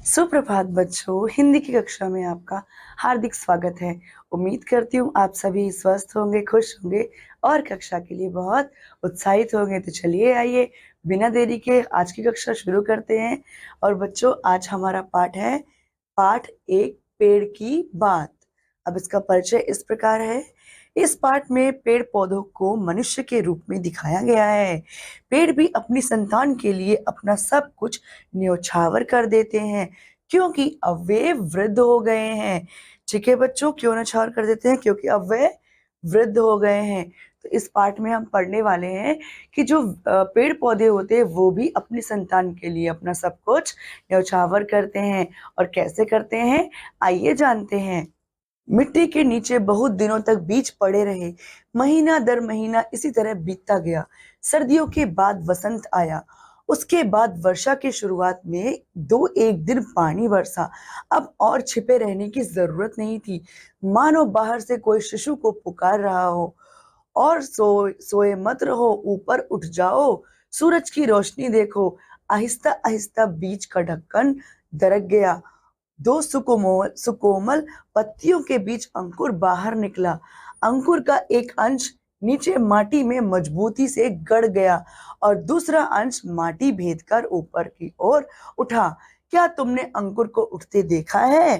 सुप्रभात बच्चों, हिंदी की कक्षा में आपका हार्दिक स्वागत है। उम्मीद करती हूँ आप सभी स्वस्थ होंगे, खुश होंगे और कक्षा के लिए बहुत उत्साहित होंगे। तो चलिए आइए बिना देरी के आज की कक्षा शुरू करते हैं। और बच्चों, आज हमारा पाठ है पाठ एक, पेड़ की बात। अब इसका परिचय इस प्रकार है। इस पाठ में पेड़ पौधों को मनुष्य के रूप में दिखाया गया है। पेड़ भी अपनी संतान के लिए अपना सब कुछ न्योछावर कर देते हैं, क्योंकि अब वे वृद्ध हो गए हैं। ठीक है बच्चों, क्यों न्योछावर कर देते हैं? क्योंकि अब वे वृद्ध हो गए हैं। तो इस पाठ में हम पढ़ने वाले हैं कि जो पेड़ पौधे होते हैं वो भी अपनी संतान के लिए अपना सब कुछ न्योछावर करते हैं। और कैसे करते हैं, आइए जानते हैं। मिट्टी के नीचे बहुत दिनों तक बीज पड़े रहे। महीना दर महीना इसी तरह बीतता गया। सर्दियों के बाद वसंत आया। उसके बाद वर्षा की शुरुआत में दो एक दिन पानी बरसा। अब और छिपे रहने की जरूरत नहीं थी, मानो बाहर से कोई शिशु को पुकार रहा हो। और सोए मत रहो, ऊपर उठ जाओ, सूरज की रोशनी देखो। आहिस्ता आहिस्ता बीज का ढक्कन दरक गया। दो सुकोमल पत्तियों के बीच अंकुर बाहर निकला। अंकुर का एक अंश नीचे माटी में मजबूती से गड़ गया और दूसरा अंश माटी भेदकर ऊपर की ओर उठा। क्या तुमने अंकुर को उठते देखा है?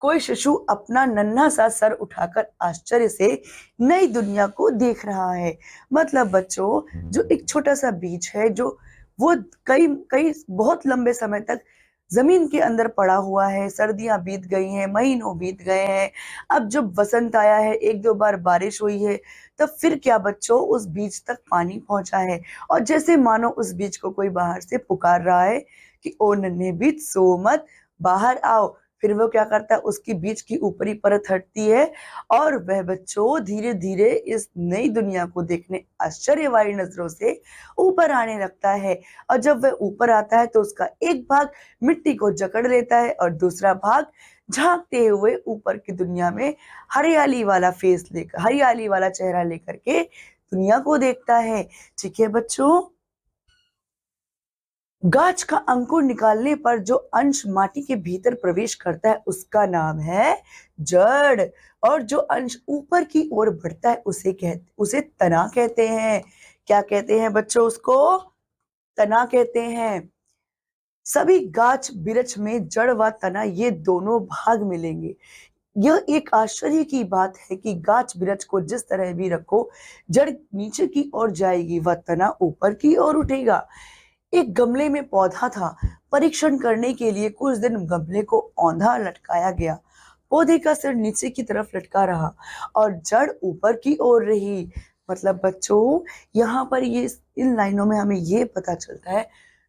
कोई शिशु अपना नन्हा सा सर उठाकर आश्चर्य से नई दुनिया को देख रहा है। मतलब बच्चों, जो एक छोटा सा बीज है, जो वो कई कई बहुत लंबे समय तक जमीन के अंदर पड़ा हुआ है। सर्दियां बीत गई हैं, महीनों बीत गए हैं। अब जब वसंत आया है, एक दो बार बारिश हुई है, तब फिर क्या बच्चों, उस बीज तक पानी पहुंचा है। और जैसे मानो उस बीज को कोई बाहर से पुकार रहा है कि ओ नन्हे बीज, सो मत, बाहर आओ। फिर वो क्या करता है, उसकी बीज की ऊपरी परत हटती है और वह बच्चों धीरे धीरे इस नई दुनिया को देखने आश्चर्य वाली नजरों से ऊपर आने लगता है। और जब वह ऊपर आता है तो उसका एक भाग मिट्टी को जकड़ लेता है और दूसरा भाग झांकते हुए ऊपर की दुनिया में हरियाली वाला फेस लेकर, हरियाली वाला चेहरा लेकर के दुनिया को देखता है। ठीक है बच्चों, गाछ का अंकुर निकालने पर जो अंश माटी के भीतर प्रवेश करता है उसका नाम है जड़। और जो अंश ऊपर की ओर बढ़ता है उसे तना कहते हैं। क्या कहते हैं बच्चों? उसको तना कहते हैं। सभी गाछ बिरछ में जड़ व तना ये दोनों भाग मिलेंगे। यह एक आश्चर्य की बात है कि गाछ बिरछ को जिस तरह भी रखो, जड़ नीचे की ओर जाएगी व तना ऊपर की ओर उठेगा। एक गमले में पौधा था। परीक्षण करने के लिए कुछ दिन गमले को औंधा लटकाया गया। पौधे का सिर नीचे की तरफ लटका रहा और जड़ ऊपर की ओर रही। मतलब बच्चों, यहाँ पर ये इन लाइनों में हमें ये पता चलता है,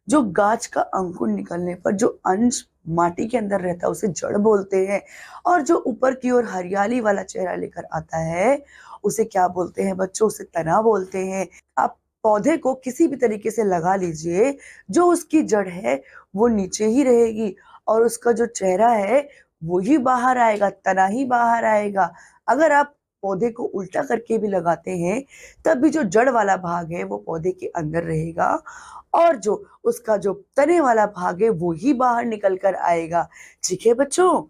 जो गाछ का अंकुर निकलने पर जो अंश माटी के अंदर रहता है उसे जड़ बोलते हैं, और जो ऊपर की ओर हरियाली वाला चेहरा लेकर आता है उसे क्या बोलते हैं बच्चों? उसे तना बोलते हैं। आप पौधे को किसी भी तरीके से लगा लीजिए, जो उसकी जड़ है वो नीचे ही रहेगी और उसका जो चेहरा है वो ही बाहर आएगा, तना ही बाहर आएगा। अगर आप पौधे को उल्टा करके भी लगाते हैं तब भी जो जड़ वाला भाग है वो पौधे के अंदर रहेगा और जो उसका जो तने वाला भाग है वो ही बाहर निकल कर आएगा। ठीक है बच्चों,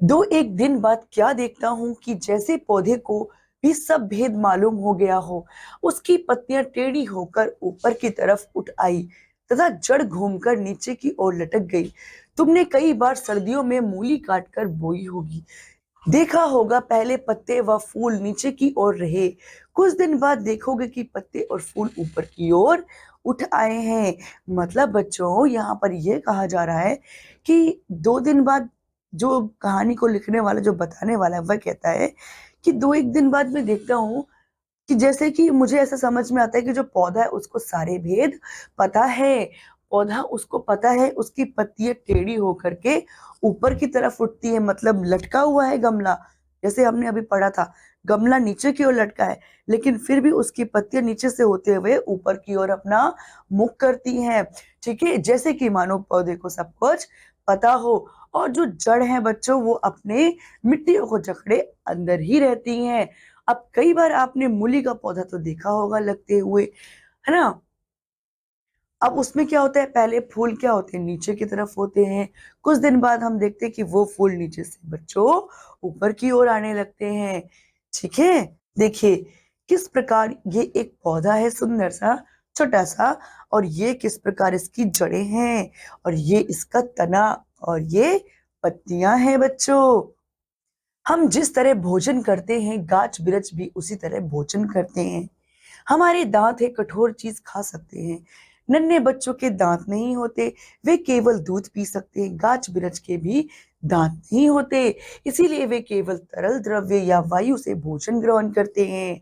दो एक दिन बाद क्या देखता हूं कि जैसे पौधे को भी सब भेद मालूम हो गया हो। उसकी पत्तियां टेढ़ी होकर ऊपर की तरफ उठ आई तथा जड़ घूमकर नीचे की ओर लटक गई। तुमने कई बार सर्दियों में मूली काटकर बोई होगी, देखा होगा पहले पत्ते व फूल नीचे की ओर रहे, कुछ दिन बाद देखोगे कि पत्ते और फूल ऊपर की ओर उठ आए हैं। मतलब बच्चों, यहाँ पर यह कहा जा रहा है कि दो दिन बाद, जो कहानी को लिखने वाला, जो बताने वाला है, वह कहता है कि दो एक दिन बाद मैं देखता हूँ कि जैसे कि मुझे ऐसा समझ में आता है कि जो पौधा है उसको सारे भेद पता है। पौधा, उसको पता है उसकी पत्तियां टेढ़ी होकर के ऊपर की तरफ उठती है, मतलब लटका हुआ है गमला। जैसे हमने अभी पढ़ा था, गमला नीचे की ओर लटका है, लेकिन फिर भी उसकी पत्तियां नीचे से होते हुए ऊपर की ओर अपना मुख करती हैं। ठीक है, जैसे कि मानो पौधे को सब कुछ पता हो। और जो जड़ है बच्चों, वो अपने मिट्टियों को जकड़े अंदर ही रहती हैं। अब कई बार आपने मूली का पौधा तो देखा होगा लगते हुए, है ना? अब उसमें क्या होता है, पहले फूल क्या होते हैं, नीचे की तरफ होते हैं। कुछ दिन बाद हम देखते हैं कि वो फूल नीचे से बच्चों ऊपर की ओर आने लगते हैं। ठीक है, देखिए किस प्रकार ये एक पौधा है सुंदर सा, छोटा सा, और ये किस प्रकार इसकी जड़ें हैं, और ये इसका तना, और ये पत्तियां हैं बच्चों। हम जिस तरह भोजन करते हैं, गाछ बिरछ भी उसी तरह भोजन करते हैं। हमारे दांत है, कठोर चीज खा सकते हैं। नन्हे बच्चों के दांत नहीं होते, वे केवल दूध पी सकते हैं। गाछ बिरछ के भी दांत नहीं होते, इसीलिए वे केवल तरल द्रव्य या वायु से भोजन ग्रहण करते हैं।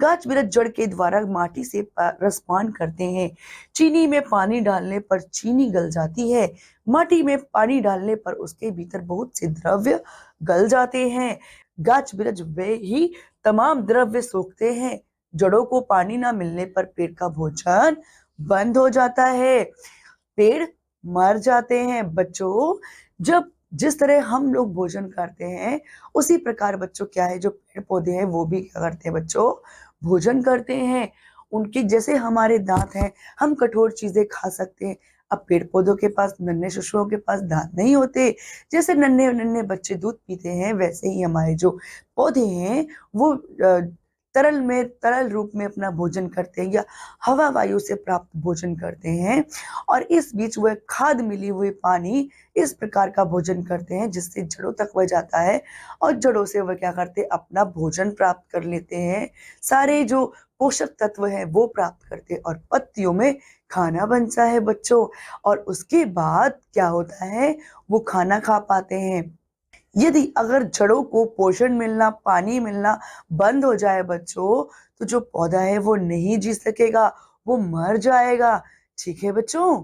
गाछ बिरछ जड़ के द्वारा माटी से रसपान करते हैं। चीनी में पानी डालने पर चीनी गल जाती है। माटी में पानी डालने पर उसके भीतर बहुत से द्रव्य गल जाते हैं। गाछ बिरछ वे ही तमाम द्रव्य सोखते हैं। जड़ों को पानी ना मिलने पर पेड़ का भोजन बंद हो जाता है, पेड़ मर जाते हैं बच्चों। जब जिस तरह हम लोग भोजन करते हैं, उसी प्रकार बच्चों क्या है, जो पेड़ पौधे हैं वो भी क्या करते हैं बच्चों, भोजन करते हैं। उनके जैसे हमारे दांत हैं, हम कठोर चीजें खा सकते हैं। अब पेड़ पौधों के पास, नन्हे शिशुओं के पास दांत नहीं होते। जैसे नन्हे नन्हे बच्चे दूध पीते हैं, वैसे ही हमारे जो पौधे हैं वो तरल रूप में अपना भोजन करते हैं या हवा वायु से प्राप्त भोजन करते हैं। और इस बीच वह खाद मिली हुई पानी इस प्रकार का भोजन करते हैं जिससे जड़ों तक वह जाता है, और जड़ों से वह क्या करते हैं, अपना भोजन प्राप्त कर लेते हैं। सारे जो पोषक तत्व हैं वो प्राप्त करते हैं, और पत्तियों में खाना बनता है बच्चों। और उसके बाद क्या होता है, वो खाना खा पाते हैं। यदि अगर जड़ों को पोषण मिलना, पानी मिलना बंद हो जाए बच्चों, तो जो पौधा है वो नहीं जी सकेगा, वो मर जाएगा। ठीक है बच्चों,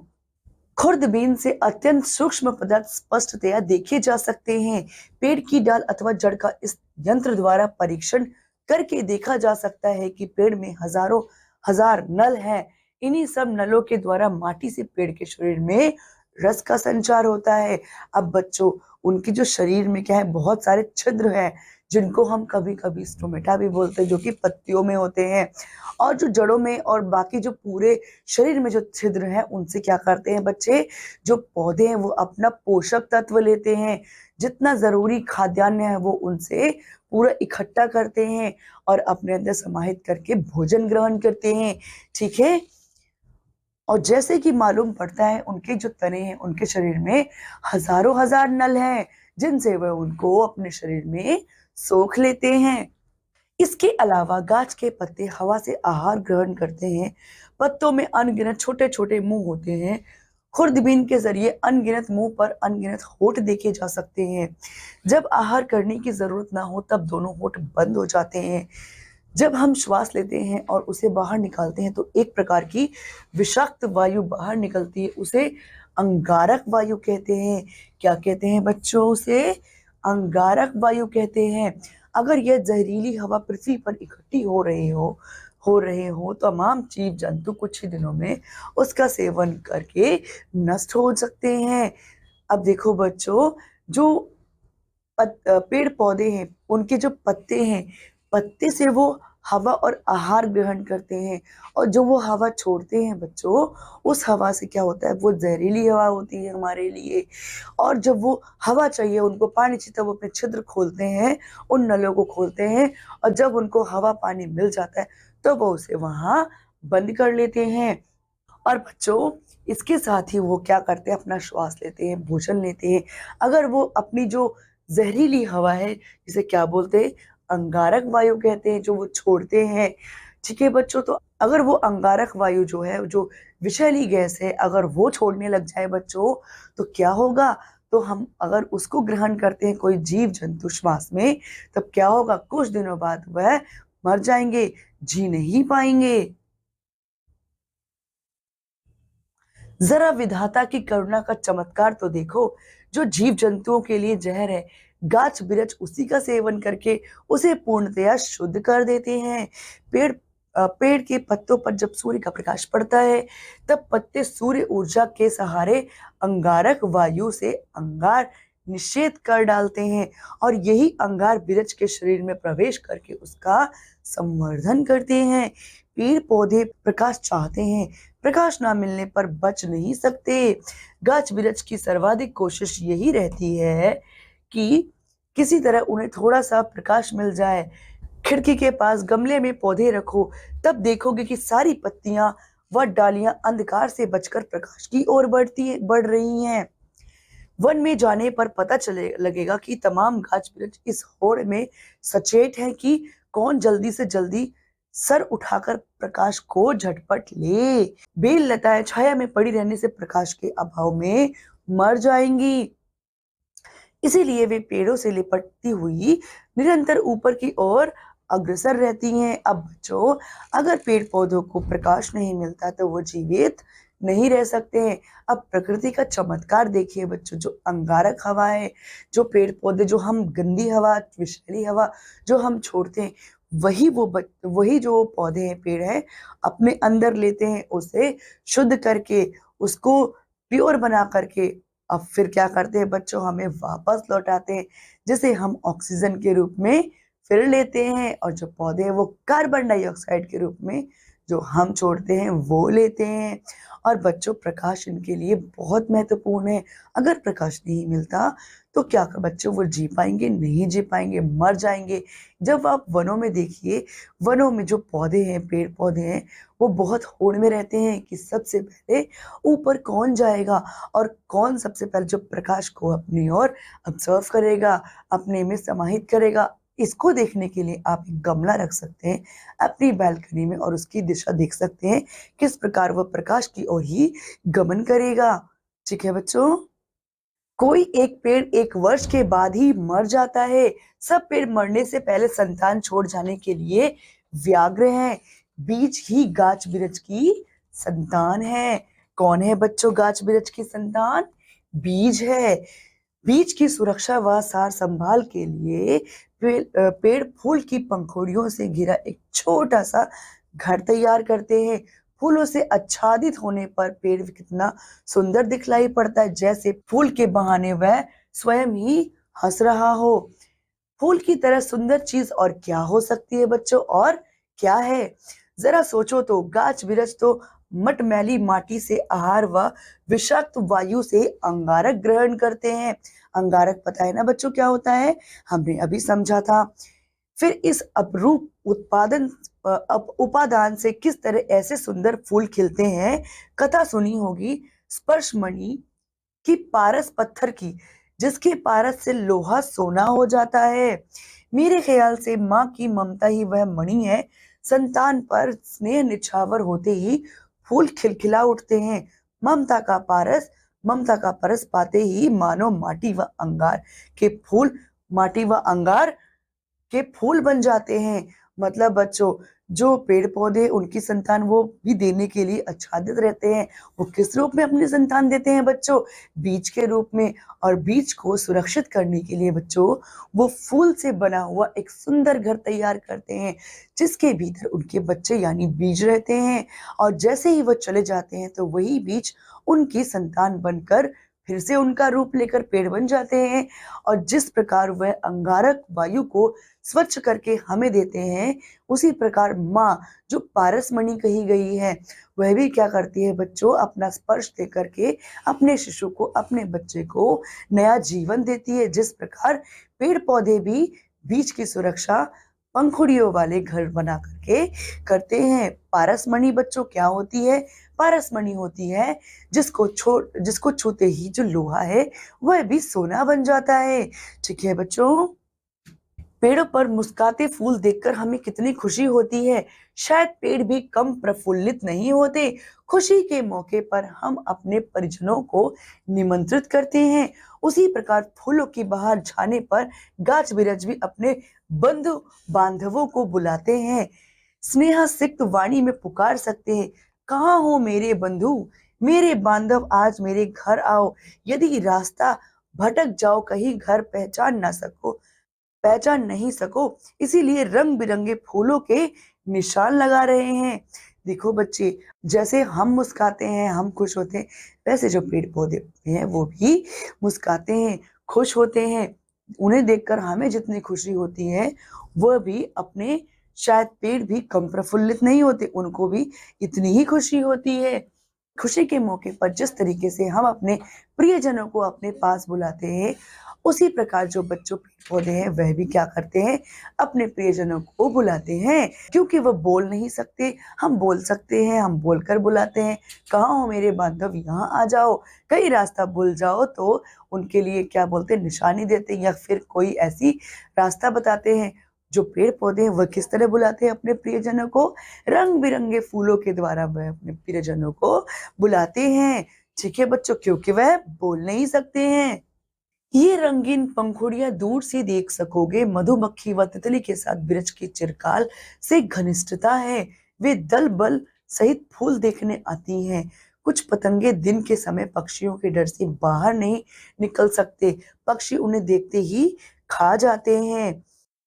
खुर्दबीन से अत्यंत सूक्ष्म पदार्थ स्पष्टतया देखे जा सकते हैं। पेड़ की डाल अथवा जड़ का इस यंत्र द्वारा परीक्षण करके देखा जा सकता है कि पेड़ में हजारों हजार नल हैं। इन्हीं सब नलों के द्वारा माटी से पेड़ के शरीर में रस का संचार होता है। अब बच्चों, उनके जो शरीर में क्या है, बहुत सारे छिद्र हैं, जिनको हम कभी कभी स्टोमेटा भी बोलते हैं, जो कि पत्तियों में होते हैं। और जो जड़ों में और बाकी जो पूरे शरीर में जो छिद्र हैं, उनसे क्या करते हैं बच्चे, जो पौधे हैं वो अपना पोषक तत्व लेते हैं। जितना जरूरी खाद्यान्न है वो उनसे पूरा इकट्ठा करते हैं और अपने अंदर समाहित करके भोजन ग्रहण करते हैं। ठीक है, और जैसे कि मालूम पड़ता है, उनके जो तने हैं, उनके शरीर में हजारों हजार नल हैं, जिनसे वह उनको अपने शरीर में सोख लेते हैं। इसके अलावा गाछ के पत्ते हवा से आहार ग्रहण करते हैं। पत्तों में अनगिनत छोटे छोटे मुंह होते हैं। खुर्दबीन के जरिए अनगिनत मुंह पर अनगिनत होंठ देखे जा सकते हैं। जब आहार करने की जरूरत ना हो तब दोनों होंठ बंद हो जाते हैं। जब हम श्वास लेते हैं और उसे बाहर निकालते हैं तो एक प्रकार की विषाक्त वायु बाहर निकलती है, उसे अंगारक वायु कहते हैं। क्या कहते हैं बच्चों, उसे अंगारक वायु कहते हैं। अगर यह जहरीली हवा पृथ्वी पर इकट्ठी हो रहे हो तो तमाम जीव जंतु कुछ ही दिनों में उसका सेवन करके नष्ट हो सकते हैं। अब देखो बच्चों, जो पेड़ पौधे हैं, उनके जो पत्ते हैं, पत्ते से वो हवा और आहार ग्रहण करते हैं, और जो वो हवा छोड़ते हैं बच्चों, उस हवा से क्या होता है, वो जहरीली हवा होती है हमारे लिए। और जब वो हवा चाहिए, उनको पानी चाहिए, तब वो अपने छिद्र खोलते हैं, उन नलों को खोलते हैं, और जब उनको हवा पानी मिल जाता है तो वो उसे वहां बंद कर लेते हैं। और बच्चों, इसके साथ ही वो क्या करते हैं, अपना श्वास लेते हैं, भोजन लेते हैं। अगर वो अपनी जो जहरीली हवा है, जिसे क्या बोलते हैं, अंगारक वायु कहते हैं, जो वो छोड़ते हैं। ठीक है बच्चों, तो अगर वो अंगारक वायु जो है, जो विषैली गैस है, अगर वो छोड़ने लग जाए बच्चों, तो क्या होगा, तो हम अगर उसको ग्रहण करते हैं कोई जीव जंतु श्वास में, तब क्या होगा, कुछ दिनों बाद वह मर जाएंगे, जी नहीं पाएंगे। जरा विधाता की करुणा का चमत्कार तो देखो। जो जीव जंतुओं के लिए जहर है, गाछ बिरछ उसी का सेवन करके उसे पूर्णतया शुद्ध कर देते हैं। पेड़ के पत्तों पर जब सूर्य का प्रकाश पड़ता है, तब पत्ते सूर्य ऊर्जा के सहारे अंगारक वायु से अंगार निषेध कर डालते हैं, और यही अंगार बिरछ के शरीर में प्रवेश करके उसका संवर्धन करते हैं। पेड़ पौधे प्रकाश चाहते हैं, प्रकाश ना मिलने पर बच नहीं सकते। गाछ बिरछ की सर्वाधिक कोशिश यही रहती है कि किसी तरह उन्हें थोड़ा सा प्रकाश मिल जाए। खिड़की के पास गमले में पौधे रखो, तब देखोगे कि सारी पत्तियां व डालियां अंधकार से बचकर प्रकाश की ओर बढ़ रही हैं। वन में जाने पर पता चले लगेगा कि तमाम गाछ वृक्ष इस होड़ में सचेत हैं कि कौन जल्दी से जल्दी सर उठाकर प्रकाश को झटपट ले। बेल लताएं छाया में पड़ी रहने से प्रकाश के अभाव में मर जाएंगी, इसीलिए वे पेड़ों से लिपटती हुई निरंतर ऊपर की ओर अग्रसर रहती हैं। अब बच्चों, अगर पेड़ पौधों को प्रकाश नहीं मिलता तो वो जीवित नहीं रह सकते हैं। अब प्रकृति का चमत्कार देखिए बच्चों, जो अंगारक हवा है, जो पेड़ पौधे, जो हम गंदी हवा, विषैली हवा जो हम छोड़ते हैं, वही जो पौधे हैं, पेड़ हैं, अपने अंदर लेते हैं, उसे शुद्ध करके, उसको प्योर बना करके अब फिर क्या करते हैं बच्चों, हमें वापस लौटाते हैं, जिसे हम ऑक्सीजन के रूप में फिर लेते हैं। और जो पौधे हैं वो कार्बन डाइऑक्साइड के रूप में जो हम छोड़ते हैं वो लेते हैं। और बच्चों, प्रकाश इनके लिए बहुत महत्वपूर्ण है। अगर प्रकाश नहीं मिलता तो क्या बच्चों वो जी पाएंगे? नहीं जी पाएंगे, मर जाएंगे। जब आप वनों में देखिए, वनों में जो पौधे हैं, पेड़ पौधे हैं, वो बहुत होड़ में रहते हैं कि सबसे पहले ऊपर कौन जाएगा और कौन सबसे पहले जो प्रकाश को अपनी ओर ऑब्जर्व करेगा, अपने में समाहित करेगा। इसको देखने के लिए आप एक गमला रख सकते हैं अपनी बालकनी में और उसकी दिशा देख सकते हैं किस प्रकार वह प्रकाश की ओर ही गमन करेगा। ठीक है बच्चों? कोई एक पेड़ एक वर्ष के बाद ही मर जाता है। सब पेड़ मरने से पहले संतान छोड़ जाने के लिए व्याग्र हैं। बीज ही गाछ बिरछ की संतान है। कौन है बच्चों गाछ बिरछ की संतान? बीज है। बीज की सुरक्षा व सार संभाल के लिए पेड़ फूल की पंखुड़ियों से घिरा एक छोटा सा घर तैयार करते हैं। फूलों से आच्छादित होने पर पेड़ कितना सुंदर दिखलाई पड़ता है, जैसे फूल के बहाने वह स्वयं ही हंस रहा हो। फूल की तरह सुंदर चीज और क्या हो सकती है बच्चों? और क्या है, जरा सोचो तो। गाछ बिरछ तो मटमैली माटी से आहार व विषाक्त वायु से अंगारक ग्रहण करते हैं। अंगारक पता है ना बच्चों क्या होता है? हमने अभी समझा था। फिर इस अपरूप उपादान से किस तरह ऐसे सुंदर फूल खिलते हैं। कथा सुनी होगी स्पर्श मणि की, पारस पत्थर की, जिसके पारस से लोहा सोना हो जाता है। मेरे ख्याल से माँ की ममता ही वह मणि है। संतान पर स्नेह निछावर होते ही फूल खिलखिला उठते हैं। ममता का परस पाते ही मानो माटी व अंगार के फूल बन जाते हैं। मतलब बच्चों, जो पेड़ पौधे उनकी संतान वो भी देने के लिए आच्छादित रहते हैं। वो किस रूप में अपनी संतान देते हैं बच्चों? बीज के रूप में। और बीज को सुरक्षित करने के लिए बच्चों वो फूल से बना हुआ एक सुंदर घर तैयार करते हैं, जिसके भीतर उनके बच्चे यानी बीज रहते हैं। और जैसे ही वो चले जाते हैं तो वही बीज उनकी संतान बनकर फिर से उनका रूप लेकर पेड़ बन जाते हैं। और जिस प्रकार वह अंगारक वायु को स्वच्छ करके हमें देते हैं, उसी प्रकार माँ, जो पारसमणि कही गई है, वह भी क्या करती है बच्चों? अपना स्पर्श दे करके अपने शिशु को, अपने बच्चे को नया जीवन देती है। जिस प्रकार पेड़ पौधे भी बीज की सुरक्षा पंखुड़ियों वाले घर बना करके करते हैं। पारसमणि बच्चों क्या होती है? पारसमणि होती है जिसको छूते ही जो लोहा है वह भी सोना बन जाता है। ठीक है बच्चों? पेड़ों पर मुस्कुराते फूल देखकर हमें कितनी खुशी होती है। शायद पेड़ भी कम प्रफुल्लित नहीं होते। खुशी के मौके पर हम अपने परिजनों को निमंत्रित करते हैं। उसी प्रकार फूलों की बहार छाने पर गाछ बिरछ भी अपने बंधु बांधवों को बुलाते हैं। स्नेह सिक्त वाणी में पुकार सकते हैं, कहाँ हो मेरे बंधु, मेरे बांधव, आज मेरे घर आओ। यदि रास्ता भटक जाओ, कहीं घर पहचान नहीं सको, इसीलिए रंग बिरंगे फूलों के निशान लगा रहे हैं। देखो बच्चे, जैसे हम मुस्कुराते हैं, हम खुश होते हैं, वैसे जो पेड़ पौधे हैं वो भी मुस्कुराते हैं, खुश होते हैं। उन्हें देखकर हमें जितनी खुशी होती है, वह भी अपने, शायद पेड़ भी कम प्रफुल्लित नहीं होते, उनको भी इतनी ही खुशी होती है। खुशी के मौके पर जिस तरीके से हम अपने प्रियजनों को अपने पास बुलाते हैं, उसी प्रकार जो बच्चों पेड़ पौधे हैं वह भी क्या करते हैं, अपने प्रियजनों को बुलाते हैं। क्योंकि वो बोल नहीं सकते, हम बोल सकते हैं, हम बोलकर बुलाते हैं, कहाँ हो मेरे बांधव, यहाँ आ जाओ। कहीं रास्ता भूल जाओ तो उनके लिए क्या बोलते हैं, निशानी देते हैं या फिर कोई ऐसी रास्ता बताते हैं। जो पेड़ पौधे हैं वह किस तरह बुलाते हैं अपने प्रियजनों को, रंग बिरंगे फूलों के द्वारा वह अपने प्रियजनों को बुलाते हैं। ठीक है बच्चों, क्योंकि वह बोल नहीं सकते हैं। ये रंगीन पंखुड़ियां दूर से देख सकोगे, मधुमक्खी व तितली के साथ वृक्ष की चिरकाल से घनिष्ठता है। वे दल बल सहित फूल देखने आती हैं। कुछ पतंगे दिन के समय पक्षियों के डर से बाहर नहीं निकल सकते, पक्षी उन्हें देखते ही खा जाते हैं।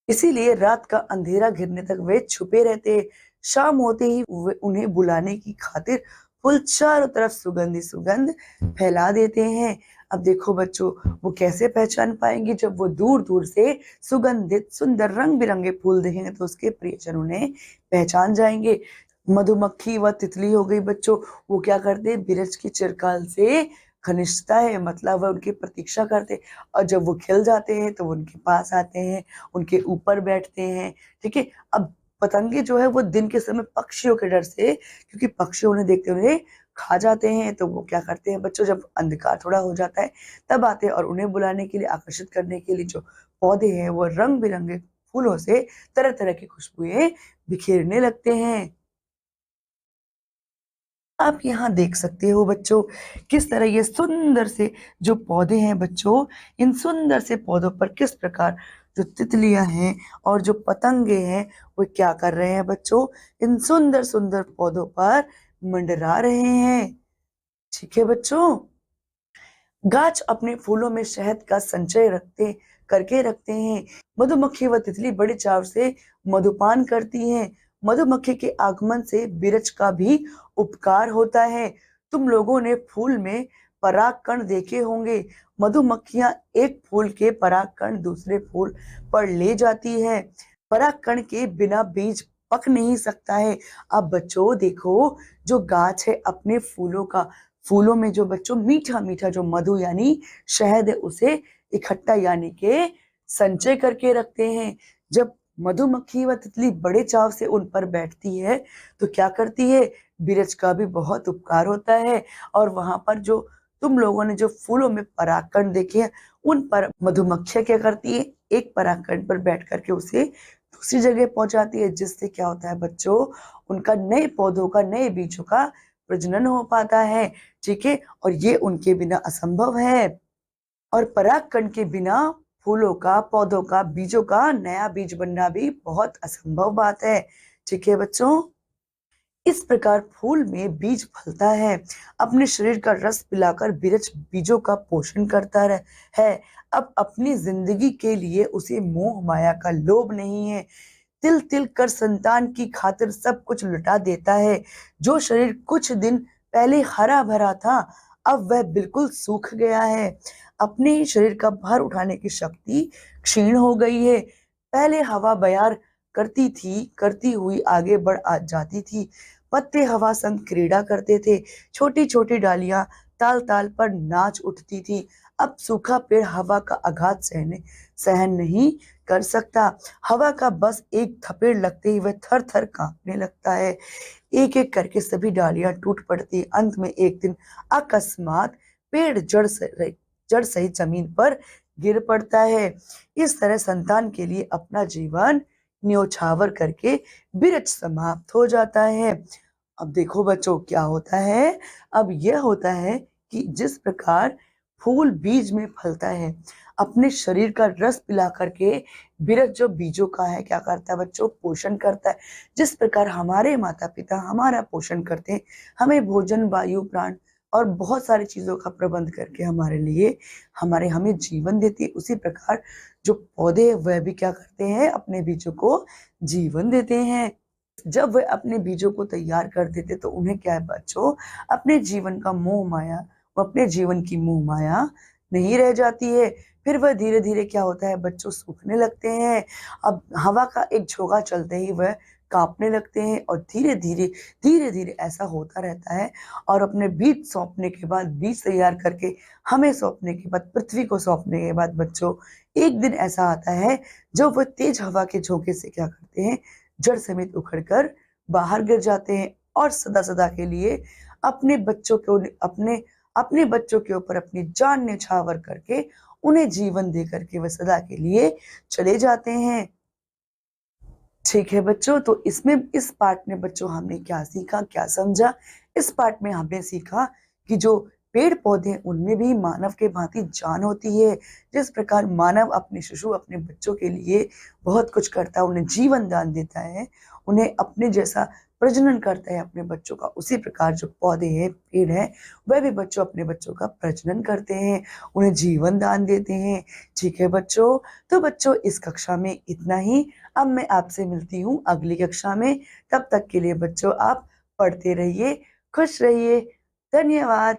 इसीलिए रात का अंधेरा घिरने तक वे छुपे रहते हैं। शाम होते ही वे उन्हें बुलाने की खातिर फूल चारों तरफ सुगंध फैला देते हैं। अब देखो बच्चों, वो कैसे पहचान पाएंगे, जब वो दूर दूर से सुगंधित सुंदर रंग बिरंगे फूल देखेंगे तो उसके प्रियजन उन्हें पहचान जाएंगे। मधुमक्खी व तितली हो गई बच्चों, वो क्या करते हैं, वृक्ष की चिरकाल से घनिष्ठता है, मतलब वह उनकी प्रतीक्षा करते हैं। और जब वो खिल जाते हैं तो वो उनके पास आते हैं, उनके ऊपर बैठते हैं। ठीक है। अब पतंगे जो है वो दिन के समय पक्षियों के डर से, क्योंकि पक्षी उन्हें देखते उन्हें खा जाते हैं, तो वो क्या करते हैं बच्चों, जब अंधकार थोड़ा हो जाता है तब आते हैं और उन्हें बुलाने के लिए, आकर्षित करने के लिए जो पौधे हैं वो रंग बिरंगे फूलों से तरह तरह की खुशबुएं बिखेरने लगते हैं। आप यहाँ देख सकते हो बच्चों, किस तरह ये सुंदर से जो पौधे हैं बच्चों, इन सुंदर से पौधों पर किस प्रकार जो तितलियां हैं और जो पतंगे हैं वो क्या कर रहे हैं बच्चों, इन सुंदर सुंदर पौधों पर मंडरा रहे हैं। ठीक है बच्चों। गाछ अपने फूलों में शहद का संचय रखते हैं। मधुमक्खी व तितली बड़े चाव से मधुपान करती हैं। मधुमक्खी के आगमन से वृक्ष का भी उपकार होता है। तुम लोगों ने फूल में परागकण देखे होंगे। मधुमक्खियां एक फूल के परागकण दूसरे फूल पर ले जाती है। परागकण के बिना बीज पक नहीं सकता है। अब बच्चों देखो, जो गाछ है अपने फूलों में जो बच्चों मीठा मीठा जो मधु यानी शहद है उसे इकट्ठा यानी के संचय करके रखते हैं। जब मधुमक्खी व तितली बड़े चाव से उन पर बैठती है तो क्या करती है, वृक्ष का भी बहुत उपकार होता है। और वहां पर जो तुम लोगों ने जो फूलों में परागकण देखे हैं उन पर मधुमक्खियां क्या करती है, एक परागकण पर बैठ करके उसे दूसरी जगह पहुंचाती है, जिससे क्या होता है बच्चों, उनका नए पौधों का, नए बीजों का प्रजनन हो पाता है। ठीक है। और ये उनके बिना असंभव है। और परागकण के बिना फूलों का, पौधों का, बीजों का नया बीज बनना भी बहुत असंभव बात है। ठीक है बच्चों। इस प्रकार फूल में बीज फलता है। अपने शरीर का रस पिलाकर वृक्ष बीजों का पोषण करता है। अब अपनी जिंदगी के लिए उसे मोह माया का लोभ नहीं है। तिल तिल कर संतान की खातिर सब कुछ लुटा देता है। जो शरीर कुछ दिन पहले हरा भरा था अब वह बिल्कुल सूख गया है। अपने ही शरीर का भार उठाने की शक्ति क्षीण हो गई है। पहले हवा बयार करती हुई आगे बढ़ आ जाती थी। पत्ते हवा संग क्रीड़ा करते थे। छोटी छोटी डालियां ताल ताल पर नाच उठती थी। अब सूखा पेड़ हवा का आघात सहन नहीं कर सकता। हवा का बस एक थपेड़ लगते ही वह थर थर कांपने लगता है। एक एक करके सभी डालियां टूट पड़ती। अंत में एक दिन अकस्मात पेड़ जड़ सहित जमीन पर गिर पड़ता है। इस तरह संतान के लिए अपना जीवन न्योछावर करके वृक्ष समाप्त हो जाता है। अब देखो बच्चों क्या होता है, अब यह होता है कि जिस प्रकार फूल बीज में फलता है, अपने शरीर का रस पिला करके वृक्ष जो बीजों का है क्या करता है बच्चों, पोषण करता है। जिस प्रकार हमारे माता पिता हमारा पोषण करते हैं, हमें भोजन, वायु, प्राण और बहुत सारी चीजों का प्रबंध करके हमारे लिए हमें जीवन देती है, उसी प्रकार जो पौधे वह भी क्या करते हैं, अपने बीजों को जीवन देते हैं। जब वे अपने बीजों को तैयार कर देते तो उन्हें क्या है बच्चों, अपने जीवन का मोह माया, वो अपने जीवन की मोह माया नहीं रह जाती है। फिर वह धीरे धीरे क्या होता है बच्चों, सूखने लगते हैं। अब हवा का एक झोंका चलते ही वह काँपने लगते हैं और धीरे-धीरे ऐसा होता रहता है और अपने बीज सौंपने के बाद, बीज तैयार करके हमें सौंपने के बाद, पृथ्वी को सौंपने के बाद बच्चों, एक दिन ऐसा आता है जब वो तेज हवा के झोंके से क्या करते हैं, जड़ समेत उखड़ कर बाहर गिर जाते हैं और सदा-सदा के लिए अपने बच्चों को अपने अपने बच्चों के ऊपर अपनी जान न्यौछावर करके, उन्हें जीवन दे करके वह सदा के लिए चले जाते हैं। ठीक है बच्चों, तो इस पार्ट में बच्चों हमने क्या सीखा, क्या समझा? इस पार्ट में हमने सीखा कि जो पेड़-पौधे हैं उनमें भी मानव के भांति जान होती है। जिस प्रकार मानव अपने शिशु, अपने बच्चों के लिए बहुत कुछ करता है, उन्हें जीवन दान देता है, उन्हें अपने जैसा प्रजनन करता है अपने बच्चों का, उसी प्रकार जो पौधे हैं, पेड़ हैं, वह भी बच्चों अपने बच्चों का प्रजनन करते हैं, उन्हें जीवन दान देते हैं। ठीक है बच्चों, तो बच्चों इस कक्षा में इतना ही। अब मैं आपसे मिलती हूँ अगली कक्षा में। तब तक के लिए बच्चों आप पढ़ते रहिए, खुश रहिए। धन्यवाद।